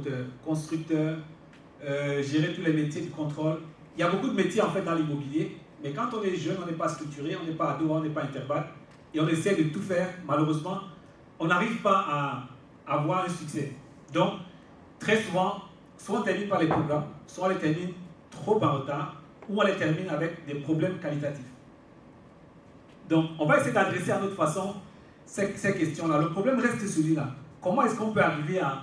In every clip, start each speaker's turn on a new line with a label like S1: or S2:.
S1: promoteur, constructeur, gérer tous les métiers de contrôle. Il y a beaucoup de métiers en fait dans l'immobilier, mais quand on est jeune, on n'est pas structuré, on n'est pas ado, on n'est pas interbac, et on essaie de tout faire, malheureusement, on n'arrive pas à avoir un succès. Donc, très souvent, soit on termine par les programmes, soit on les termine trop en retard, ou on les termine avec des problèmes qualitatifs. Donc, on va essayer d'adresser à notre façon ces questions-là. Le problème reste celui-là. Comment est-ce qu'on peut arriver à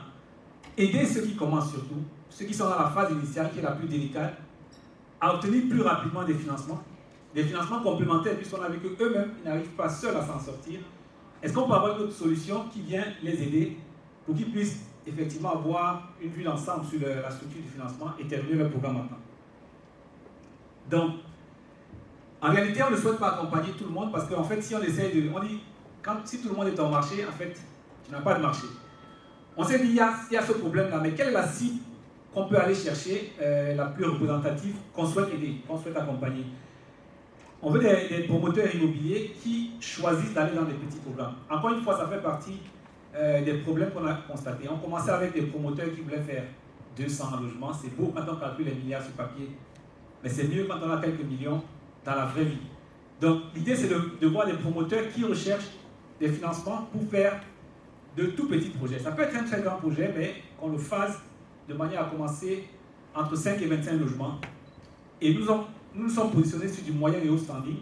S1: aider ceux qui commencent surtout, ceux qui sont dans la phase initiale, qui est la plus délicate, à obtenir plus rapidement des financements complémentaires, puisqu'on a vu qu'eux-mêmes, ils n'arrivent pas seuls à s'en sortir. Est-ce qu'on peut avoir une autre solution qui vient les aider pour qu'ils puissent effectivement avoir une vue d'ensemble sur la structure du financement et terminer leur programme maintenant? Donc, en réalité, on ne souhaite pas accompagner tout le monde parce qu'en fait, si on essaie de... On dit, si tout le monde est en marché, en fait, tu n'as pas de marché. On s'est dit, il y a ce problème-là, mais quelle est la cible qu'on peut aller chercher, la plus représentative, qu'on souhaite aider, qu'on souhaite accompagner? On veut des promoteurs immobiliers qui choisissent d'aller dans des petits programmes. Encore une fois, ça fait partie des problèmes qu'on a constatés. On commençait avec des promoteurs qui voulaient faire 200 logements. C'est beau quand on calcule les milliards sur papier, mais c'est mieux quand on a quelques millions dans la vraie vie. Donc, l'idée, c'est de voir des promoteurs qui recherchent des financements pour faire de tout petits projets. Ça peut être un très grand projet, mais qu'on le fasse de manière à commencer entre 5 et 25 logements. Et nous nous sommes positionnés sur du moyen et haut standing,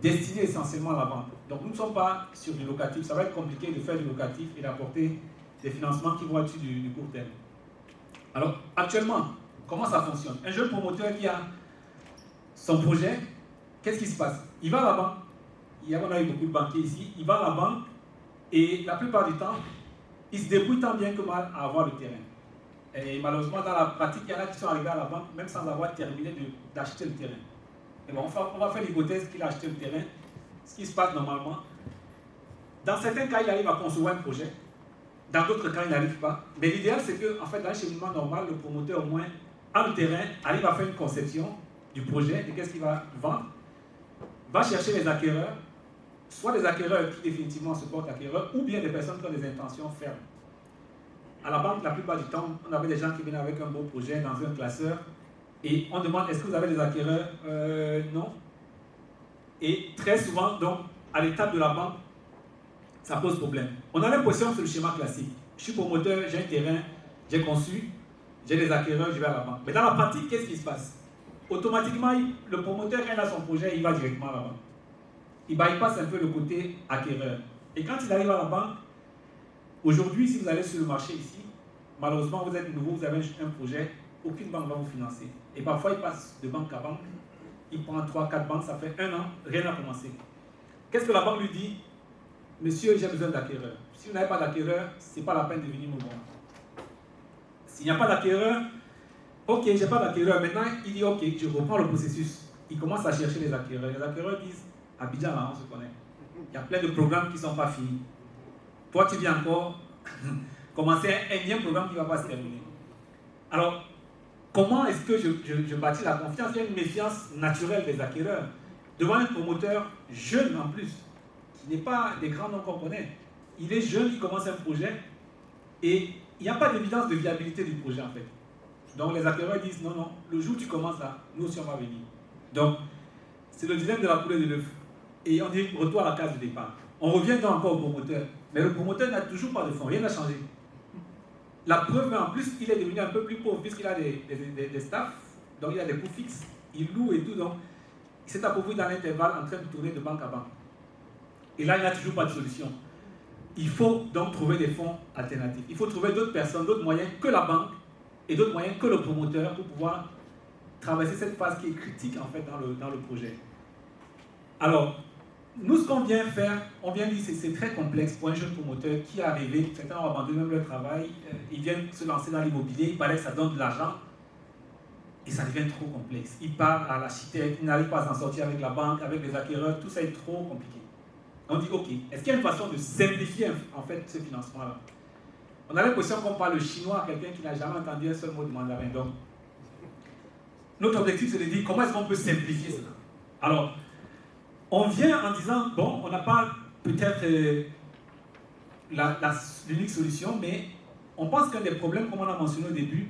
S1: destiné essentiellement à la vente. Donc nous ne sommes pas sur du locatif. Ça va être compliqué de faire du locatif et d'apporter des financements qui vont être sur du court terme. Alors, actuellement, comment ça fonctionne? Un jeune promoteur qui a son projet, qu'est-ce qui se passe? Il va à la banque. On a eu beaucoup de banquiers ici. Il va à la banque et la plupart du temps, il se débrouille tant bien que mal à avoir le terrain. Et malheureusement, dans la pratique, il y en a qui sont arrivés à la banque même sans avoir terminé d'acheter le terrain. Et bon, on va faire l'hypothèse qu'il a acheté le terrain. Ce qui se passe normalement, dans certains cas, il arrive à concevoir un projet. Dans d'autres cas, il n'arrive pas. Mais l'idéal, c'est que, en fait, dans un cheminement normal, le promoteur, au moins, a le terrain, arrive à faire une conception du projet, de qu'est-ce qu'il va vendre, va chercher les acquéreurs, soit des acquéreurs qui définitivement se portent acquéreurs, ou bien des personnes qui ont des intentions fermes. À la banque, la plupart du temps, on avait des gens qui venaient avec un beau projet dans un classeur, et on demande, est-ce que vous avez des acquéreurs? Non. Et très souvent, donc, à l'étape de la banque, ça pose problème. On a l'impression que c'est le schéma classique. Je suis promoteur, j'ai un terrain, j'ai conçu, j'ai des acquéreurs, je vais à la banque. Mais dans la pratique, qu'est-ce qui se passe? Automatiquement, le promoteur, quand il a son projet, il va directement à la banque. Il bypasse un peu le côté acquéreur. Et quand il arrive à la banque, aujourd'hui, si vous allez sur le marché ici, malheureusement, vous êtes nouveau, vous avez un projet, aucune banque va vous financer. Et parfois, il passe de banque à banque, il prend 3-4 banques, ça fait 1 an, rien n'a commencé. Qu'est-ce que la banque lui dit? Monsieur, j'ai besoin d'acquéreurs. Si vous n'avez pas d'acquéreurs, ce n'est pas la peine de venir me voir. S'il n'y a pas d'acquéreurs, ok, je n'ai pas d'acquéreurs. Maintenant, il dit, ok, je reprends le processus. Il commence à chercher les acquéreurs. Les acquéreurs disent, Abidjan, là, on se connaît. Il y a plein de programmes qui ne sont pas finis. Toi, tu viens encore commencer un énième programme qui ne va pas se terminer. Alors, comment est-ce que je bâtis la confiance? Il y a une méfiance naturelle des acquéreurs devant un promoteur jeune en plus, qui n'est pas des grands noms qu'on connaît. Il est jeune, il commence un projet et il n'y a pas d'évidence de viabilité du projet en fait. Donc les acquéreurs disent non, non, le jour où tu commences là, nous aussi on va venir. Donc c'est le dilemme de la poule et de l'œuf. Et on dit retour à la case de départ. On revient donc encore au promoteur. Mais le promoteur n'a toujours pas de fonds, rien n'a changé. La preuve, en plus, il est devenu un peu plus pauvre puisqu'il a des staffs, donc il a des coûts fixes, il loue et tout, donc il s'est appauvri dans l'intervalle en train de tourner de banque à banque. Et là, il n'a toujours pas de solution. Il faut donc trouver des fonds alternatifs. Il faut trouver d'autres personnes, d'autres moyens que la banque et d'autres moyens que le promoteur pour pouvoir traverser cette phase qui est critique en fait dans le projet. Alors, nous, ce qu'on vient faire, on vient dire que c'est très complexe pour un jeune promoteur qui est arrivé, certains ont abandonné même leur travail, ils viennent se lancer dans l'immobilier, il paraît que ça donne de l'argent, et ça devient trop complexe. Il part à l'architecte, il n'arrive pas à s'en sortir avec la banque, avec les acquéreurs, tout ça est trop compliqué. On dit, ok, est-ce qu'il y a une façon de simplifier en fait ce financement-là? On a l'impression qu'on parle le chinois à quelqu'un qui n'a jamais entendu un seul mot de mandarin. Donc, notre objectif, c'est de dire comment est-ce qu'on peut simplifier cela. Alors, on vient en disant, bon, on n'a pas peut-être l'unique solution, mais on pense qu'un des problèmes, comme on a mentionné au début,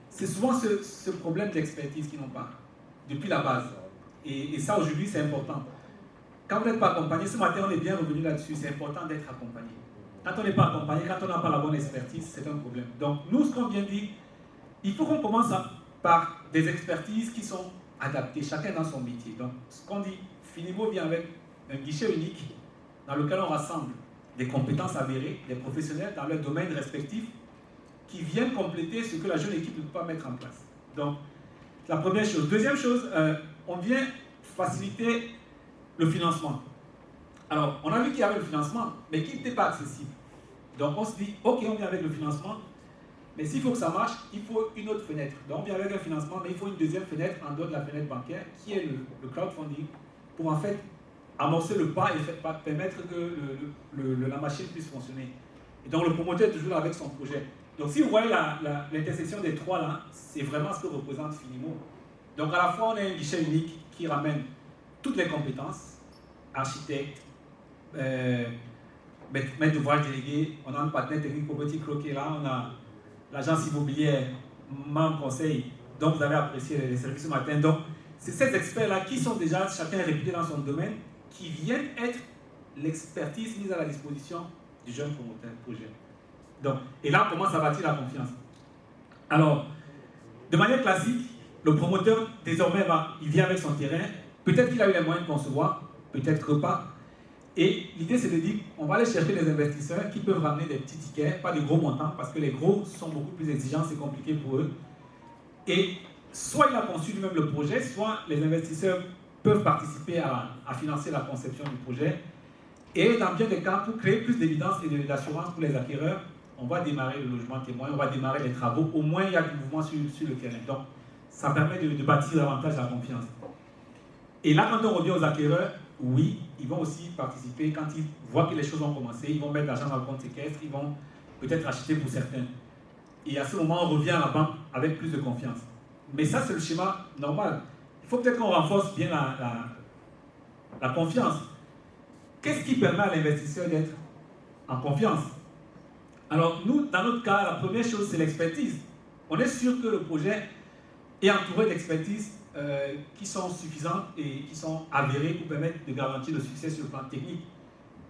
S1: c'est souvent ce problème d'expertise qu'ils n'ont pas, depuis la base. Et ça, aujourd'hui, c'est important. Quand vous n'êtes pas accompagné, ce matin, on est bien revenu là-dessus, c'est important d'être accompagné. Quand on n'est pas accompagné, quand on n'a pas la bonne expertise, c'est un problème. Donc, nous, ce qu'on vient de dire, il faut qu'on commence par des expertises qui sont adaptées, chacun dans son métier. Donc, ce qu'on dit, Finimo vient avec un guichet unique dans lequel on rassemble des compétences avérées, des professionnels dans leur domaine respectif qui viennent compléter ce que la jeune équipe ne peut pas mettre en place. Donc, la première chose. Deuxième chose, on vient faciliter le financement. Alors, on a vu qu'il y avait le financement, mais qui n'était pas accessible. Donc, on se dit, ok, on vient avec le financement, mais s'il faut que ça marche, il faut une autre fenêtre. Donc, on vient avec un financement, mais il faut une deuxième fenêtre en dehors de la fenêtre bancaire, qui est le crowdfunding, pour en fait amorcer le pas et permettre que la machine puisse fonctionner. Et donc, le promoteur est toujours là avec son projet. Donc, si vous voyez l'intersection des trois là, c'est vraiment ce que représente Finimo. Donc, à la fois, on a un guichet unique qui ramène toutes les compétences, architecte, maître d'ouvrage délégué, on a un partenaire technique Property Crow qui est là, on a l'agence immobilière, membre conseil, donc vous avez apprécié les services ce matin. Donc, c'est ces experts-là qui sont déjà chacun réputé dans son domaine, qui viennent être l'expertise mise à la disposition du jeune promoteur projet. Donc, et là, on commence à bâtir la confiance. Alors, de manière classique, le promoteur, désormais, il vient avec son terrain. Peut-être qu'il a eu les moyens de concevoir, peut-être pas. Et l'idée, c'est de dire, on va aller chercher des investisseurs qui peuvent ramener des petits tickets, pas de gros montants, parce que les gros sont beaucoup plus exigeants, c'est compliqué pour eux. Et soit il a conçu lui-même le projet, soit les investisseurs peuvent participer à financer la conception du projet. Et dans bien des cas, pour créer plus d'évidence et d'assurance pour les acquéreurs, on va démarrer le logement témoin, on va démarrer les travaux. Au moins, il y a du mouvement sur le terrain. Donc, ça permet de bâtir davantage la confiance. Et là, quand on revient aux acquéreurs, oui, ils vont aussi participer. Quand ils voient que les choses ont commencé, ils vont mettre l'argent dans le compte séquestre, ils vont peut-être acheter pour certains. Et à ce moment, on revient à la banque avec plus de confiance. Mais ça, c'est le schéma normal. Il faut peut-être qu'on renforce bien la confiance. Qu'est-ce qui permet à l'investisseur d'être en confiance? Alors, nous, dans notre cas, la première chose, c'est l'expertise. On est sûr que le projet est entouré d'expertises qui sont suffisantes et qui sont avérées pour permettre de garantir le succès sur le plan technique.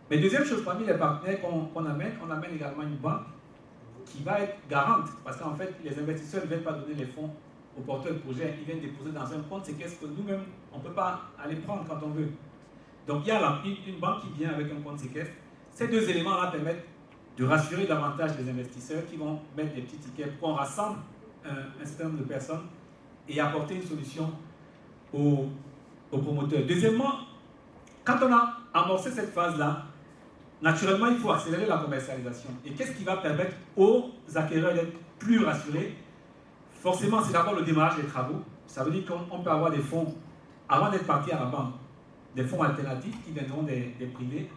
S1: Mais deuxième chose, parmi les partenaires qu'on amène, on amène également une banque qui va être garante. Parce qu'en fait, les investisseurs ne viennent pas donner les fonds aux porteurs de projet, ils viennent déposer dans un compte séquestre que nous-mêmes, on ne peut pas aller prendre quand on veut. Donc il y a une banque qui vient avec un compte séquestre. Ces deux éléments-là permettent de rassurer davantage les investisseurs qui vont mettre des petits tickets pour qu'on rassemble un certain nombre de personnes et apporter une solution aux promoteurs. Deuxièmement, quand on a amorcé cette phase-là, naturellement, il faut accélérer la commercialisation. Et qu'est-ce qui va permettre aux acquéreurs d'être plus rassurés? Forcément, c'est d'abord le démarrage des travaux. Ça veut dire qu'on peut avoir des fonds, avant d'être parti à la banque, des fonds alternatifs qui viendront des privés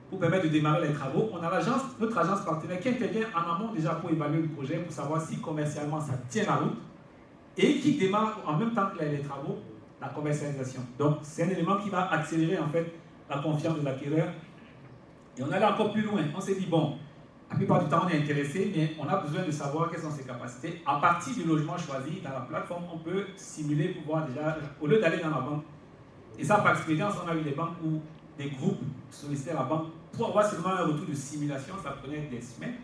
S1: pour permettre de démarrer les travaux. On a notre agence partenaire qui intervient en amont déjà pour évaluer le projet, pour savoir si commercialement ça tient la route et qui démarre en même temps que les travaux, la commercialisation. Donc, c'est un élément qui va accélérer en fait la confiance de l'acquéreur. Et on allait encore plus loin. On s'est dit, bon, la plupart du temps, on est intéressé, mais on a besoin de savoir quelles sont ses capacités. À partir du logement choisi dans la plateforme, on peut simuler pour voir déjà, au lieu d'aller dans la banque. Et ça, par expérience, on a eu des banques où des groupes sollicitaient la banque pour avoir seulement un retour de simulation, ça prenait des semaines.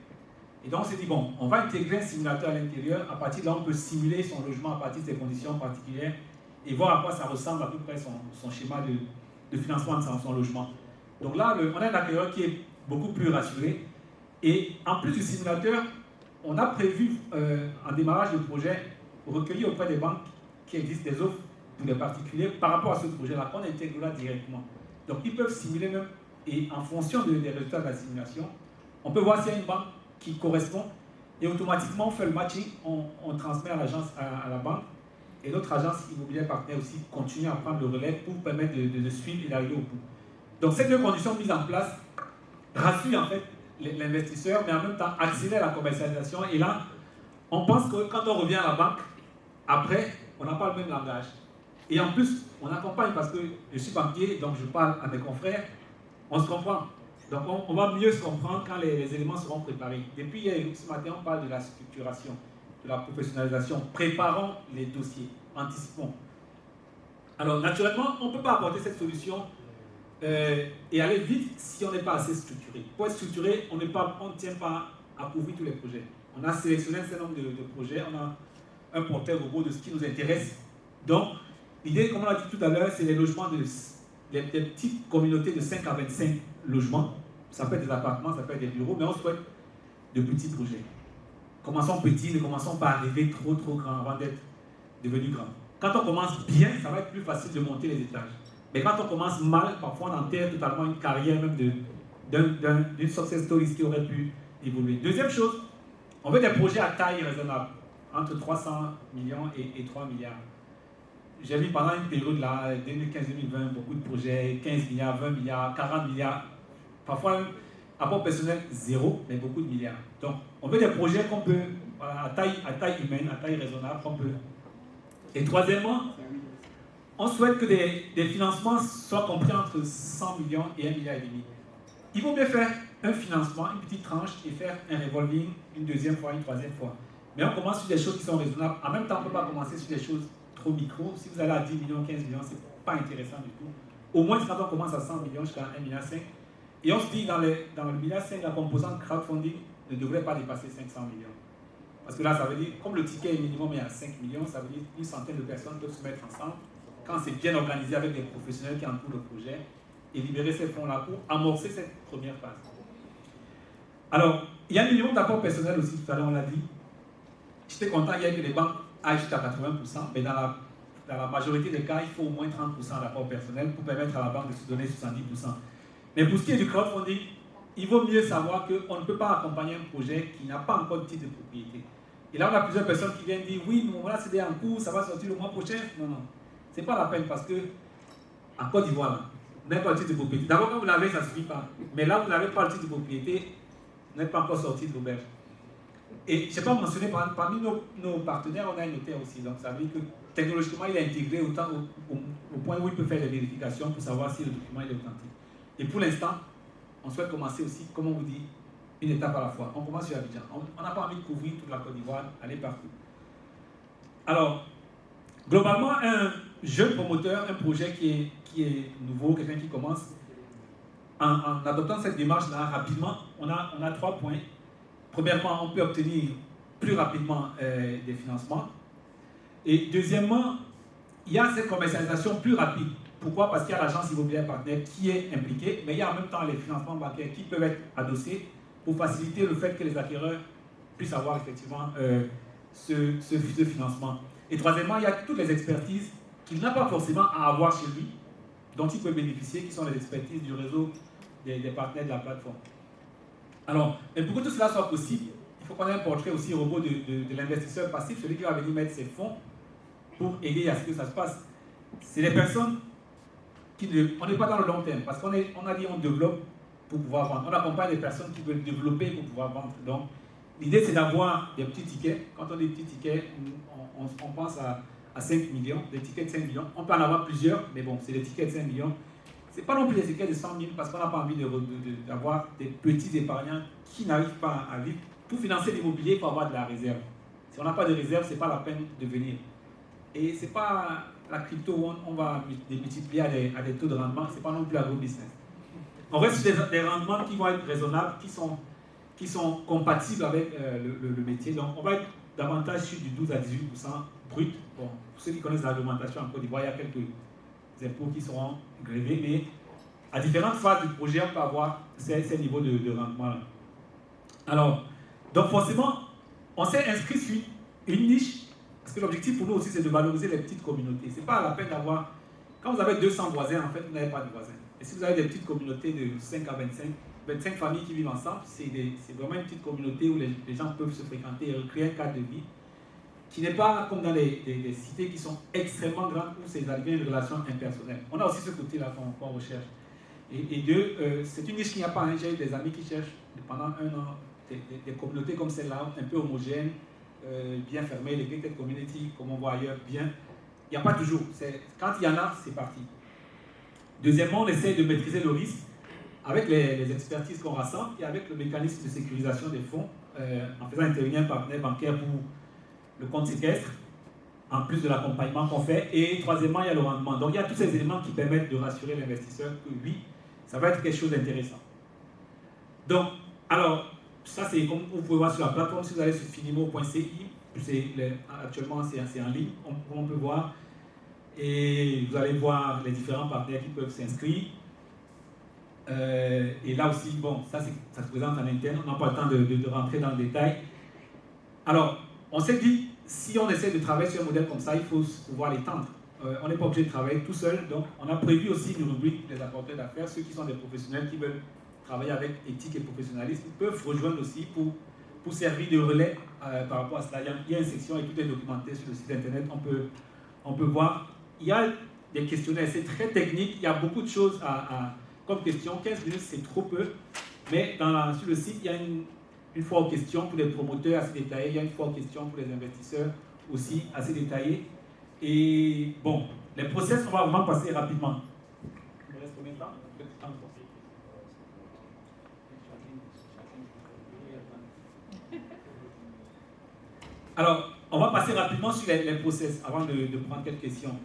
S1: Et donc, on s'est dit, bon, on va intégrer un simulateur à l'intérieur. À partir de là, on peut simuler son logement à partir de ces conditions particulières et voir à quoi ça ressemble à peu près son schéma de financement de son logement. Donc là, on a un acquéreur qui est beaucoup plus rassuré. Et en plus du simulateur, on a prévu, en démarrage de projet, recueillir auprès des banques qui existent des offres pour les particuliers par rapport à ce projet-là, qu'on intègre là directement. Donc ils peuvent simuler même, et en fonction des résultats de la simulation, on peut voir s'il y a une banque qui correspond, et automatiquement on fait le matching, on transmet à l'agence, à la banque, et notre agence immobilière partenaire aussi continue à prendre le relais pour permettre de suivre et d'arriver au bout. Donc ces deux conditions mises en place rassurent en fait l'investisseur, mais en même temps accélèrent la commercialisation. Et là, on pense que quand on revient à la banque, après, on n'a pas le même langage. Et en plus, on accompagne parce que je suis banquier, donc je parle à mes confrères, on se comprend. Donc on va mieux se comprendre quand les éléments seront préparés. Depuis hier, ce matin, on parle de la structuration, de la professionnalisation. Préparons les dossiers, anticipons. Alors naturellement, on ne peut pas apporter cette solution et aller vite si on n'est pas assez structuré. Pour être structuré, on ne tient pas à couvrir tous les projets. On a sélectionné un certain nombre de projets, on a un porteur robot de ce qui nous intéresse. Donc, l'idée, comme on l'a dit tout à l'heure, c'est les logements des petites communautés de 5 à 25 logements. Ça peut être des appartements, ça peut être des bureaux, mais on souhaite de petits projets. Commençons petits, ne commençons pas à rêver trop grand avant d'être devenu grand. Quand on commence bien, ça va être plus facile de monter les étages. Mais quand on commence mal, parfois on enterre totalement une carrière même d'une success story qui aurait pu évoluer. Deuxième chose, on veut des projets à taille raisonnable, entre 300 millions et 3 milliards. J'ai vu pendant une période là, 2015-2020, beaucoup de projets, 15 milliards, 20 milliards, 40 milliards. Parfois, apport personnel, zéro, mais beaucoup de milliards. Donc, on veut des projets qu'on peut, à taille humaine, à taille raisonnable, qu'on peut. Et troisièmement, on souhaite que des financements soient compris entre 100 millions et 1,5 milliard. Il vaut mieux faire un financement, une petite tranche, et faire un revolving une deuxième fois, une troisième fois. Mais on commence sur des choses qui sont raisonnables. En même temps, on ne peut pas commencer sur des choses trop micro. Si vous allez à 10 millions, 15 millions, ce n'est pas intéressant du tout. Au moins, quand on commence à 100 millions jusqu'à 1,5 milliard, et on se dit dans le 1,5 milliard, la composante crowdfunding ne devrait pas dépasser 500 millions. Parce que là, ça veut dire, comme le ticket minimum est à 5 millions, ça veut dire qu'une centaine de personnes peuvent se mettre ensemble, quand c'est bien organisé avec des professionnels qui entourent le projet, et libérer ces fonds-là pour amorcer cette première phase. Alors, il y a un minimum d'apport personnel aussi, tout à l'heure on l'a dit. J'étais content hier que les banques aillent jusqu'à 80%, mais dans la majorité des cas, il faut au moins 30% d'apport personnel pour permettre à la banque de se donner 70%. Mais pour ce qui est du crowdfunding, il vaut mieux savoir qu'on ne peut pas accompagner un projet qui n'a pas encore de titre de propriété. Et là, on a plusieurs personnes qui viennent dire, oui, nous, voilà, c'est en cours, ça va sortir le mois prochain. Non, non, ce n'est pas la peine parce que, en Côte d'Ivoire, là, vous n'avez pas le titre de propriété. D'abord, quand vous l'avez, ça ne suffit pas. Mais là, vous n'avez pas le titre de propriété, vous n'êtes pas encore sorti de l'auberge. Et je n'ai pas mentionné, parmi nos partenaires, on a un notaire aussi. Donc, ça veut dire que technologiquement, il est intégré autant au point où il peut faire des vérifications pour savoir si le document est authentique. Et pour l'instant, on souhaite commencer aussi, comme on vous dit, une étape à la fois. On commence sur Abidjan. On n'a pas envie de couvrir toute la Côte d'Ivoire, aller partout. Alors, globalement, un jeune promoteur, un projet qui est nouveau, quelqu'un qui commence, en adoptant cette démarche-là rapidement, on a 3 points. Premièrement, on peut obtenir plus rapidement des financements. Et deuxièmement, il y a cette commercialisation plus rapide. Pourquoi? Parce qu'il y a l'agence immobilière partenaire qui est impliquée, mais il y a en même temps les financements bancaires qui peuvent être adossés pour faciliter le fait que les acquéreurs puissent avoir effectivement ce financement. Et troisièmement, il y a toutes les expertises qu'il n'a pas forcément à avoir chez lui, dont il peut bénéficier, qui sont les expertises du réseau des partenaires de la plateforme. Alors, mais pour que tout cela soit possible, il faut qu'on ait un portrait aussi robot de l'investisseur passif, celui qui va venir mettre ses fonds pour aider à ce que ça se passe. C'est les personnes on n'est pas dans le long terme, parce qu'on a dit on développe pour pouvoir vendre. On accompagne des personnes qui veulent développer pour pouvoir vendre. Donc, l'idée c'est d'avoir des petits tickets. Quand on dit petits tickets, on pense à 5 millions, des tickets de 5 millions. On peut en avoir plusieurs, mais bon, c'est des tickets de 5 millions. Ce n'est pas non plus des tickets de 100 000, parce qu'on n'a pas envie d'avoir des petits épargnants qui n'arrivent pas à vivre. Pour financer l'immobilier, il faut avoir de la réserve. Si on n'a pas de réserve, ce n'est pas la peine de venir. Et ce n'est pas la crypto où on va multiplier à des taux de rendement, ce n'est pas non plus agro-business. On reste sur des rendements qui vont être raisonnables, qui sont compatibles avec le métier. Donc on va être davantage sur du 12 à 18% brut. Bon, pour ceux qui connaissent l'argumentation en Côte d'Ivoire, il y a quelques impôts qui seront grévés, mais à différentes phases du projet, on peut avoir ces niveaux de rendement-là. Alors, donc forcément, on s'est inscrit sur une niche. Parce que l'objectif pour nous aussi, c'est de valoriser les petites communautés. Ce n'est pas la peine d'avoir... Quand vous avez 200 voisins, en fait, vous n'avez pas de voisins. Et si vous avez des petites communautés de 5 à 25 familles qui vivent ensemble, c'est vraiment une petite communauté où les gens peuvent se fréquenter et recréer un cadre de vie qui n'est pas comme dans les cités qui sont extrêmement grandes où c'est arrivé une relation impersonnelle. On a aussi ce côté-là qu'on recherche. Et deux, c'est une niche qui n'y a pas. Hein. J'ai eu des amis qui cherchent pendant 1 an des communautés comme celle-là, un peu homogènes, bien fermé, les gated community, comme on voit ailleurs, bien. Il n'y a pas toujours. Quand il y en a, c'est parti. Deuxièmement, on essaie de maîtriser le risque. avec les expertises qu'on rassemble et avec le mécanisme de sécurisation des fonds, en faisant intervenir un partenaire bancaire pour le compte séquestre, en plus de l'accompagnement qu'on fait. Et troisièmement, il y a le rendement. Donc il y a tous ces éléments qui permettent de rassurer l'investisseur que oui, ça va être quelque chose d'intéressant. Donc, alors, ça c'est comme vous pouvez voir sur la plateforme, si vous allez sur finimo.ci, actuellement c'est en ligne, on peut voir. Et vous allez voir les différents partenaires qui peuvent s'inscrire. Et là aussi, bon, ça se présente en interne, on n'a pas le temps de rentrer dans le détail. Alors, on s'est dit, si on essaie de travailler sur un modèle comme ça, il faut pouvoir l'étendre. On n'est pas obligé de travailler tout seul, donc on a prévu aussi une rubrique pour les apporteurs d'affaires, ceux qui sont des professionnels qui veulent travailler avec éthique et professionnalisme, peuvent rejoindre aussi pour servir de relais par rapport à cela. Il y a une section et tout est documenté sur le site internet, on peut voir. Il y a des questionnaires, c'est très technique, il y a beaucoup de choses comme question. 15 minutes, c'est trop peu, mais sur le site, il y a une fois aux questions pour les promoteurs assez détaillées, il y a une fois aux questions pour les investisseurs aussi assez détaillées. Et bon, les process, on va vraiment passer rapidement. Il me reste combien de temps? Alors, on va passer rapidement sur les process avant de prendre quelques questions.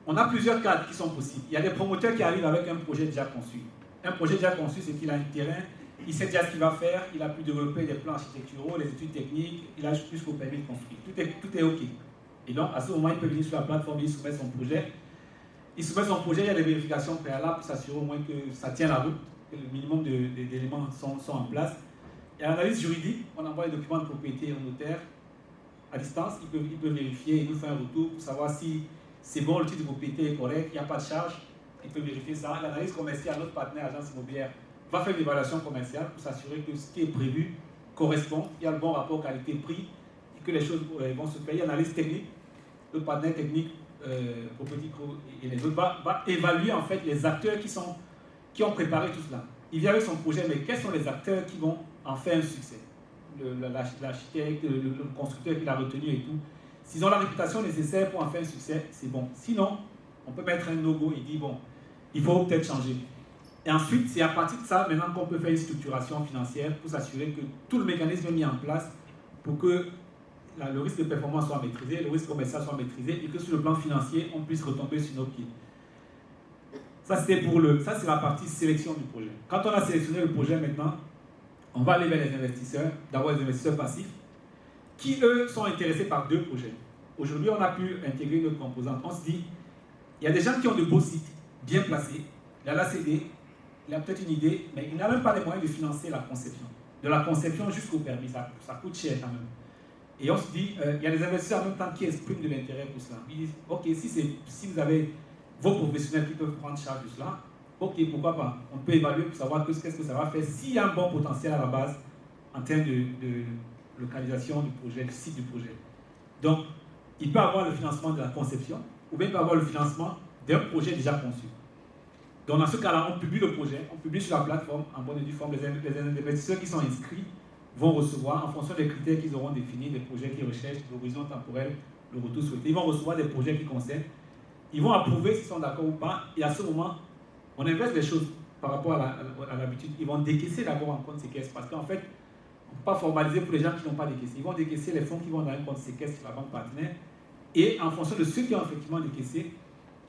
S1: On a plusieurs cadres qui sont possibles. Il y a des promoteurs qui arrivent avec un projet déjà conçu. Un projet déjà conçu, c'est qu'il a un terrain, il sait déjà ce qu'il va faire, il a pu développer des plans architecturaux, les études techniques, il a jusqu'au permis de construire. Tout est OK. Et donc, à ce moment, il peut venir sur la plateforme, il soumet son projet. Il soumet son projet, il y a des vérifications préalables pour s'assurer au moins que ça tient la route, que le minimum d'éléments sont en place. Il y a l'analyse juridique, on envoie les documents de propriété au notaire à distance, il peut vérifier, il nous fait un retour pour savoir si c'est bon, le titre de propriété est correct, il n'y a pas de charge, il peut vérifier ça. L'analyse commerciale, notre partenaire agence immobilière va faire une évaluation commerciale pour s'assurer que ce qui est prévu correspond, il y a le bon rapport qualité-prix et que les choses vont se faire. Il y a l'analyse technique, le partenaire technique, Property Co et les autres va évaluer en fait les acteurs qui ont préparé tout cela. Il vient avec son projet, mais quels sont les acteurs qui vont en faire un succès? L'architecte, le constructeur qui l'a retenu et tout. S'ils ont la réputation nécessaire pour en faire un succès, c'est bon. Sinon, on peut mettre un logo et dire, bon, il faut peut-être changer. Et ensuite, c'est à partir de ça, maintenant qu'on peut faire une structuration financière pour s'assurer que tout le mécanisme est mis en place pour que le risque de performance soit maîtrisé, le risque commercial soit maîtrisé et que sur le plan financier, on puisse retomber sur nos pieds. Ça, c'est la partie sélection du projet. Quand on a sélectionné le projet maintenant, on va aller vers les investisseurs, d'abord les investisseurs passifs, qui eux sont intéressés par deux projets. Aujourd'hui, on a pu intégrer notre composante. On se dit, il y a des gens qui ont de beaux sites, bien placés, il a la CD, il a peut-être une idée, mais il n'a même pas les moyens de financer la conception. De la conception jusqu'au permis, ça coûte cher quand même. Et on se dit, il y a des investisseurs en même temps qui expriment de l'intérêt pour cela. Ils disent, ok, si vous avez vos professionnels qui peuvent prendre charge de cela, ok, pourquoi pas. On peut évaluer pour savoir qu'est-ce que ça va faire s'il y a un bon potentiel à la base en termes de localisation du projet, du site du projet. Donc, il peut avoir le financement de la conception ou bien il peut avoir le financement d'un projet déjà conçu. Donc, dans ce cas-là, on publie le projet, on publie sur la plateforme, en bonne et due forme, les investisseurs qui sont inscrits vont recevoir, en fonction des critères qu'ils auront définis, des projets qu'ils recherchent, l'horizon temporel, le retour souhaité. Ils vont recevoir des projets qui concernent. Ils vont approuver s'ils sont d'accord ou pas. Et à ce moment, on inverse les choses par rapport à l'habitude. Ils vont décaisser d'abord en compte séquestre. Parce qu'en fait, on ne peut pas formaliser pour les gens qui n'ont pas décaissé. Ils vont décaisser les fonds qui vont dans un compte séquestre sur la banque partenaire. Et en fonction de ceux qui ont effectivement décaissé,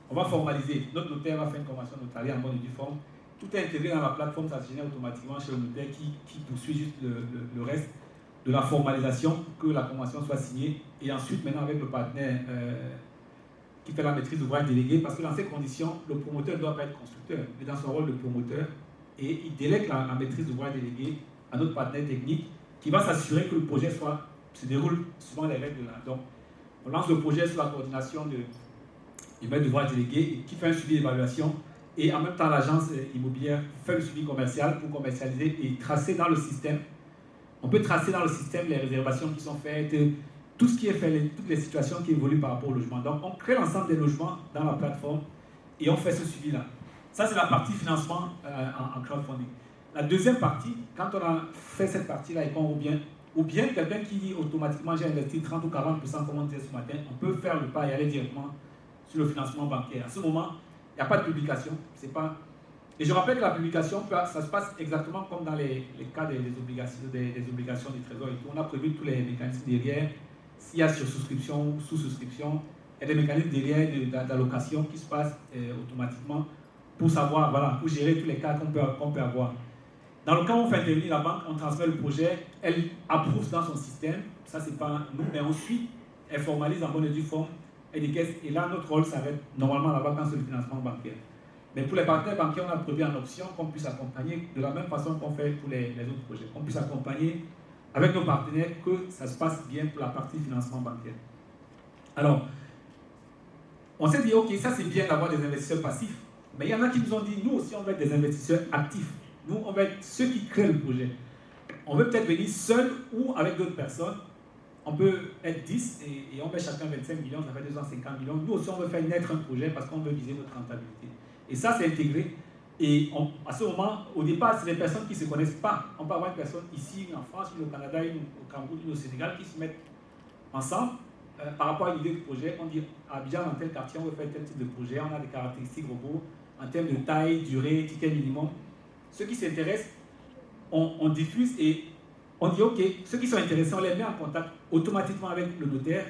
S1: on va formaliser. Notre notaire va faire une convention notariée en bonne et due forme. Tout est intégré dans la plateforme, ça se génère automatiquement chez le notaire qui poursuit juste le reste de la formalisation pour que la convention soit signée. Et ensuite, maintenant, avec le partenaire qui fait la maîtrise d'ouvrage délégué, parce que dans ces conditions, le promoteur ne doit pas être constructeur, mais dans son rôle de promoteur, et il délègue la maîtrise d'ouvrage délégué à notre partenaire technique qui va s'assurer que le projet se déroule suivant les règles de là. Donc, on lance le projet sous la coordination du maître d'ouvrage délégué qui fait un suivi d'évaluation. Et en même temps, l'agence immobilière fait le suivi commercial pour commercialiser et tracer dans le système. On peut tracer dans le système les réservations qui sont faites, tout ce qui est fait, toutes les situations qui évoluent par rapport au logement. Donc, on crée l'ensemble des logements dans la plateforme et on fait ce suivi-là. Ça, c'est la partie financement en crowdfunding. La deuxième partie, quand on a fait cette partie-là et qu'on revient, ou bien quelqu'un qui dit automatiquement j'ai investi 30 ou 40%, comme on disait ce matin, on peut faire le pas et aller directement sur le financement bancaire. À ce moment, il n'y a pas de publication, il Et je rappelle que la publication, ça se passe exactement comme dans les cas des obligations du Trésor et tout. On a prévu tous les mécanismes derrière. S'il y a sursouscription ou sous-souscription, il y a des mécanismes derrière d'allocation qui se passent automatiquement pour savoir, voilà, pour gérer tous les cas qu'on peut avoir. Dans le cas où on fait intervenir la banque, on transmet le projet, elle approuve dans son système, ça c'est pas nous, mais ensuite elle formalise en bonne et due forme et décaisse. Et là, notre rôle s'arrête normalement là-bas quand c'est le financement bancaire. Mais pour les partenaires bancaires, on a prévu en option qu'on puisse accompagner de la même façon qu'on fait pour les autres projets. Qu'on puisse accompagner avec nos partenaires que ça se passe bien pour la partie financement bancaire. Alors, on s'est dit, ok, ça c'est bien d'avoir des investisseurs passifs, mais il y en a qui nous ont dit, nous aussi on veut être des investisseurs actifs. Nous, on veut être ceux qui créent le projet. On veut peut-être venir seul ou avec d'autres personnes. On peut être 10 et on met chacun 25 millions, ça fait 250 millions. Nous aussi, on veut faire naître un projet parce qu'on veut viser notre rentabilité. Et ça, c'est intégré. Et à ce moment, au départ, c'est des personnes qui ne se connaissent pas. On peut avoir une personne ici, en France, une au Canada, une au Cameroun, une au Sénégal, qui se mettent ensemble par rapport à l'idée du projet. On dit, à Abidjan, dans tel quartier, on veut faire tel type de projet. On a des caractéristiques robots en termes de taille, durée, ticket minimum. Ceux qui s'intéressent, on diffuse et on dit, OK, ceux qui sont intéressés, on les met en contact automatiquement avec le notaire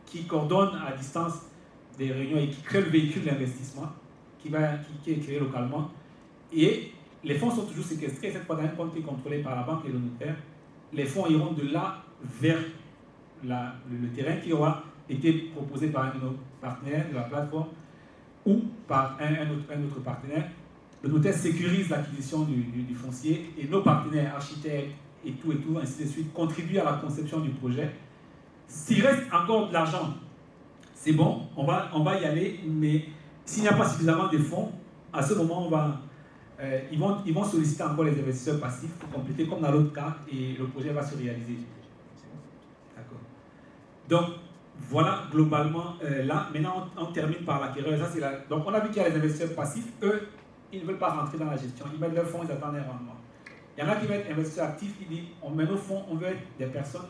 S1: qui coordonne à distance des réunions et qui crée le véhicule d'investissement qui est créé localement. Et les fonds sont toujours séquestrés, cette fois dans un compte qui est contrôlé par la banque et le notaire. Les fonds iront de là vers le terrain qui aura été proposé par un de nos partenaires de la plateforme ou par un autre partenaire. Le notaire sécurise l'acquisition du foncier et nos partenaires, architectes et tout, ainsi de suite, contribuent à la conception du projet. S'il reste encore de l'argent, c'est bon, on va y aller, mais s'il n'y a pas suffisamment de fonds, à ce moment, ils vont solliciter encore les investisseurs passifs pour compléter comme dans l'autre cas et le projet va se réaliser. D'accord. Donc, voilà globalement là. Maintenant, on termine par l'acquéreur. Donc, on a vu qu'il y a les investisseurs passifs. Eux, ils ne veulent pas rentrer dans la gestion. Ils mettent leurs fonds, ils attendent un rendement. Il y en a qui veulent être investisseurs actifs. Ils disent, on met nos fonds, on veut être des personnes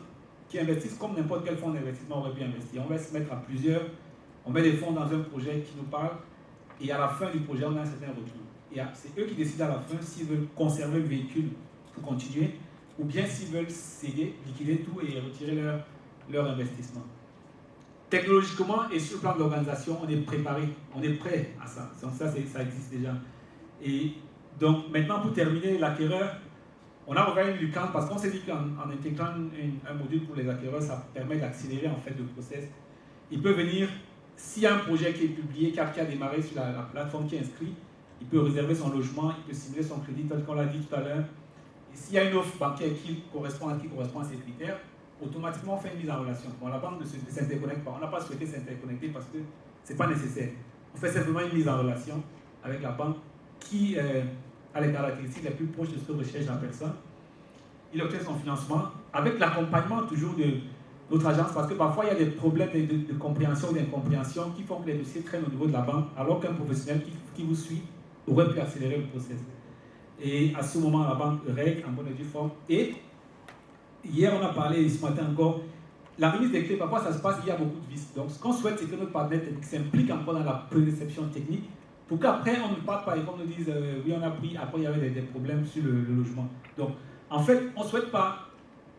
S1: qui investissent comme n'importe quel fonds d'investissement aurait pu investir. On va se mettre à plusieurs. On met des fonds dans un projet qui nous parle. Et à la fin du projet, on a un certain retour. Et c'est eux qui décident à la fin s'ils veulent conserver le véhicule pour continuer ou bien s'ils veulent céder, liquider tout et retirer leur investissement. Technologiquement et sur le plan de l'organisation, on est préparé, on est prêt à ça. Donc ça existe déjà. Et donc maintenant, pour terminer, l'acquéreur, on a ouvert une lucarne parce qu'on s'est dit qu'en intégrant un module pour les acquéreurs, ça permet d'accélérer en fait le process. Il peut venir, s'il y a un projet qui est publié, qui a démarré sur la plateforme qui est inscrit, il peut réserver son logement, il peut simuler son crédit, tel qu'on l'a dit tout à l'heure. Et s'il y a une offre bancaire qui correspond à ces critères, automatiquement on fait une mise en relation. Bon, la banque ne s'interconnecte pas. On n'a pas souhaité s'interconnecter parce que ce n'est pas nécessaire. On fait simplement une mise en relation avec la banque qui a les caractéristiques les plus proches de ce que recherche la personne. Il obtient son financement avec l'accompagnement toujours de notre agence parce que parfois il y a des problèmes de compréhension ou d'incompréhension qui font que les dossiers traînent au niveau de la banque alors qu'un professionnel qui vous suit aurait pu accélérer le process. Et à ce moment, la banque règle en bonne et due forme. Et hier, on a parlé, ce matin encore, la remise des clés, parfois ça se passe, il y a beaucoup de vices. Donc ce qu'on souhaite, c'est que notre partenaire technique s'implique encore dans la préréception technique pour qu'après, on ne parte pas et qu'on nous dise oui, on a pris, après il y avait des problèmes sur le logement. Donc en fait, on ne souhaite pas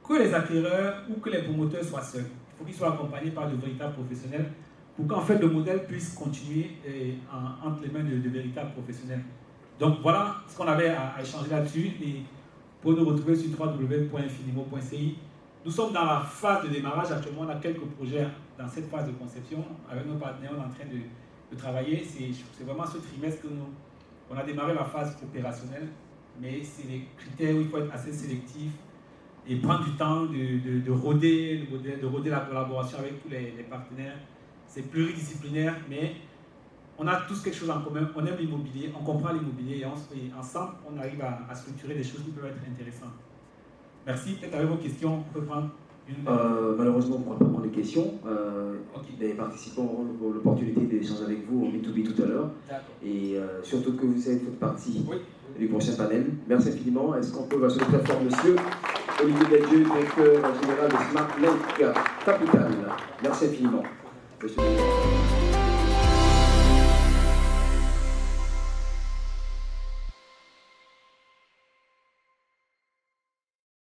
S1: que les acquéreurs ou que les promoteurs soient seuls. Il faut qu'ils soient accompagnés par de véritables professionnels pour qu'en fait le modèle puisse continuer entre les mains de véritables professionnels. Donc voilà ce qu'on avait à échanger là-dessus. Et pour nous retrouver sur www.infinimo.ci. Nous sommes dans la phase de démarrage. Actuellement, on a quelques projets dans cette phase de conception. Avec nos partenaires, on est en train de travailler. C'est vraiment ce trimestre que on a démarré la phase opérationnelle. Mais c'est des critères où il faut être assez sélectif et prendre du temps de roder le modèle, de roder la collaboration avec tous les partenaires. C'est pluridisciplinaire, mais on a tous quelque chose en commun. On aime l'immobilier, on comprend l'immobilier et ensemble, on arrive à structurer des choses qui peuvent être intéressantes. Merci. Peut-être avec vos questions, on peut prendre une...
S2: Malheureusement, on ne pourra pas prendre les questions. Les participants auront l'opportunité d'échanger avec vous en B2B tout à l'heure. Et surtout que vous faites partie du prochain panel. Merci infiniment. Est-ce qu'on peut voir sur la plateforme monsieur Olivier Deldieu, directeur général de Smart Lake Capital. Merci infiniment. Monsieur